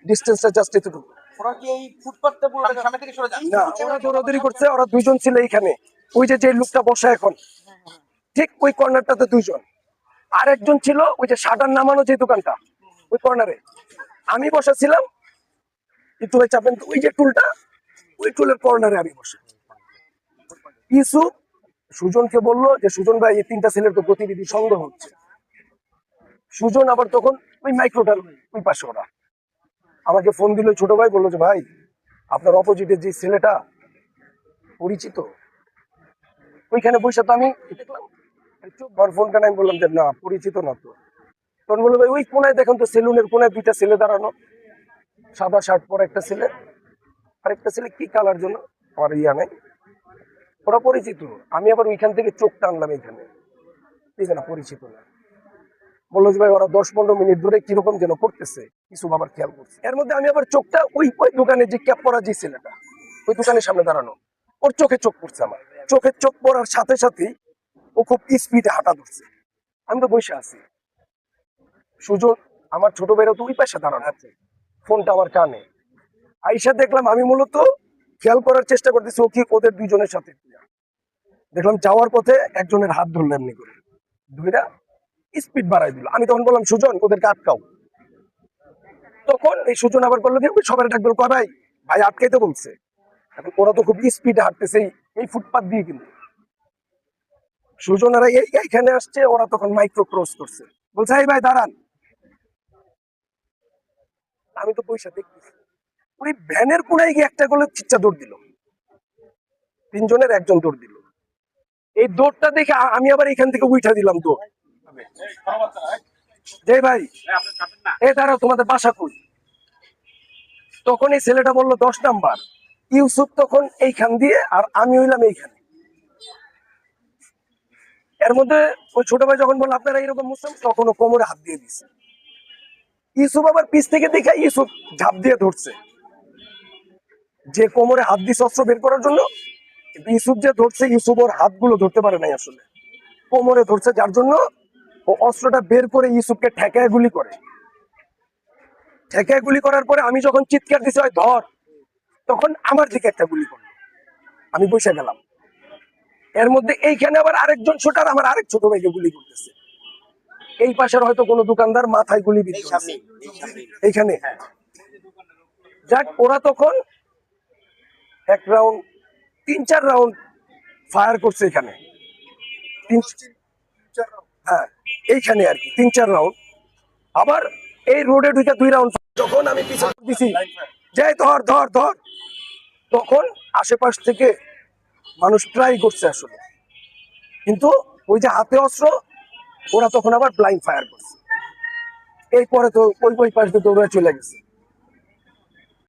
ডিস্টেন্সটা জাস্ট এতটুকু। ওরা কি এই ফুটপাতটা পুরো সামনে থেকে সরে যায়? না, ওরা দৌড়াদৌড়ি করছে, ওরা দুইজন ছিল এইখানে। ওই যে লোকটা বসা এখন ঠিক ওই কর্নারটাতে দুইজন, আর একজন ছিল ওই যে শাটার নামানো যে দোকানটা ওই কর্নারে। আমি বসা ছিলাম একটু ভাই চাপেন তো, ওই যে টুলটা ওই টুলের কর্নারে আমি বসে। ইউসুফ সুজনকে বললো যে সুজন ভাই এই তিনটা ছেলের তো গতিবিধি সন্দেহ হচ্ছে। সুজন আবার তখন ওই মাইক্রোটার ওই পাশে, ওরা আমাকে ফোন দিল, ছোট ভাই বললো যে ভাই আপনার অপোজিটের যে ছেলেটা পরিচিত, ওইখানে বসে তো আমি দেখলাম। ফোনটা আমি বললাম যে না পরিচিত না তো। তখন বললো ভাই ওই কোনায় দেখেন তো, সেলুনের কোনায় দুইটা ছেলে দাঁড়ানো, সাদা শার্ট পরা একটা ছেলে, আরেকটা ছেলে কি কালার জন্য আমার ইয়া নেই, ওরা পরিচিত। আমি আবার ওইখান থেকে চোখ টানলাম এখানে, ঠিক না পরিচিত না। বললো যে ভাই ওরা 10-15 মিনিট ধরে কিরকম যেন করতেছে, কিছু আবার খেয়াল করছে। এর মধ্যে আমি আবার চোখটা ওই ওই দোকানে যে ক্যাপ পরা যে ছেলেটা ওই দোকানের সামনে দাঁড়ানো, ওর চোখে চোখ পড়ছে। আমার চোখে চোখ পড়ার সাথে সাথেই ও খুব স্পিডে হাঁটা ধরছে। আমি তো বসে আছি, সুজন আমার ছোট ভাইরা তো ওই পাশে দাঁড়ানো আছে, ফোনটা আমার কানে। আইসা দেখলাম আমি মূলত খেয়াল করার চেষ্টা করতেছি ও কি ওদের দুইজনের সাথে। দেখলাম যাওয়ার পথে একজনের হাত ধরলো, এমনি করে দুইটা স্পিড বাড়াই দিল। আমি তখন বললাম সুজন ওদেরকে আটকাও। তখন এই সুজন আবার বললো যে সবার ডাকবে, কয় ভাই ভাই আটকাইতে বলছে। এখন ওরা তো খুব স্পিডে হাঁটতেছে এই ফুটপাথ দিয়ে, কিন্তু সুজনেরা এইখানে আসছে, ওরা তখন মাইক্রো ক্রস করছে, বলছে এই ভাই দাঁড়ান। আমি তো পয়সা দেখতেছি ওই ভ্যানের কোনায় গিয়ে একটা করে চিচ্চা দৌড় দিল, তিনজনের একজন দৌড় দিল। এই দৌড়টা দেখে আমি আবার এখান থেকে উঠা দিলাম দৌড়, যে ভাই এ দাঁড়াও তোমাদের বাসা কই। তখন এই ছেলেটা বললো 10 নাম্বার। ইউসুফ তখন এইখান দিয়ে আর আমি হইলাম এইখানে। এর মধ্যে ওই ছোট ভাই যখন বললো আপনারা এরকম মুসলিম, তখন ও কোমরে হাত দিয়ে দিছে। ইউসুফ আবার পিছ থেকে দেখে ইউসুফ ঝাঁপ দিয়ে ধরছে, যে কোমরে হাত দিছে অস্ত্র বের করার জন্য। ইউসুফ যে ধরছে, ইউসুফ ওর হাতগুলো ধরতে পারে নাই, আসলে কোমরে ধরছে, যার জন্য ও অস্ত্রটা বের করে ইউসুফকে ঠেকায় গুলি করে। ঠেকায় গুলি করার পরে আমি যখন চিৎকার দিছি হয় ধর, তখন আমার দিকে একটা গুলি করলো, আমি বসে গেলাম। এর মধ্যে এইখানে আবার আরেকজন শুটার আমার আরেক ছোট ভাইকে গুলি করতেছে। এই পাশের হয়তো কোনো দোকানদার মাথায় গুলি বিদ্ধ এইখানে। যাক ওরা তখন এক রাউন্ড 3-4 রাউন্ড ফায়ার করছে এখানে, হ্যাঁ এইখানে আর কি 3-4 রাউন্ড। আবার এই রোডে ঢুকে 2 রাউন্ড। যখন আমি পিছনে দিছি যাই ধর ধর ধর, তখন আশেপাশ থেকে মানুষ ট্রাই করছে আসলে, কিন্তু ওই যে হাতে অস্ত্র, ওরা তখন আবার ব্লাইন্ড ফায়ার করছে। এই পরে তো ওই পাশ দিয়ে দৌড়ে চলে গেছে।